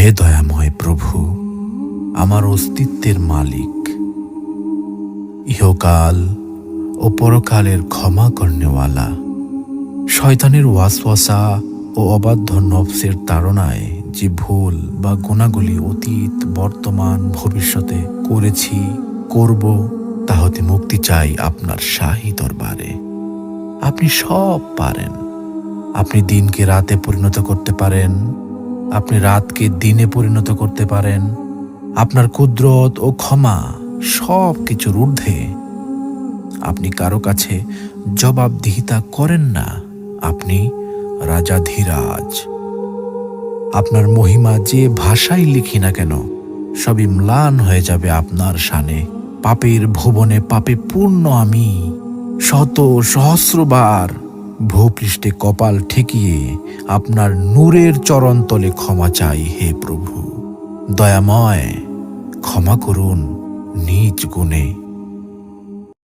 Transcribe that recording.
হে দয়াময় প্রভু, আমার অস্তিত্বের মালিক, ইহকাল ও পরকালের ক্ষমা করনেওয়ালা, শয়তানের ওয়াসওয়াসা ও অবাধ্য নফসের তাড়নায় যে ভুল বা গুণাগুলি অতীত, বর্তমান, ভবিষ্যতে করেছি, করব, তা হতে মুক্তি চাই আপনার শাহী দরবারে। আপনি সব পারেন। আপনি দিনকে রাতে পরিণত করতে পারেন, আপনি রাতকে দিনে পরিণত করতে পারেন। আপনার কুদরত ও ক্ষমা সব কিছুর ঊর্ধ্বে। আপনি কারো কাছে জবাবদিহিতা করেন না। আপনি রাজাধিরাজ। আপনার মহিমা যে ভাষায় লিখি না কেন, সবই ম্লান হয়ে যাবে আপনার শানে। পাপের ভুবনে পাপে পূর্ণ আমি, শত সহস্রবার ভূপৃষ্ঠে কপাল ঠেকিয়ে আপনার নূরের চরণতলে ক্ষমা চাই। হে প্রভু দয়াময়, ক্ষমা করুন নিজ গুণে।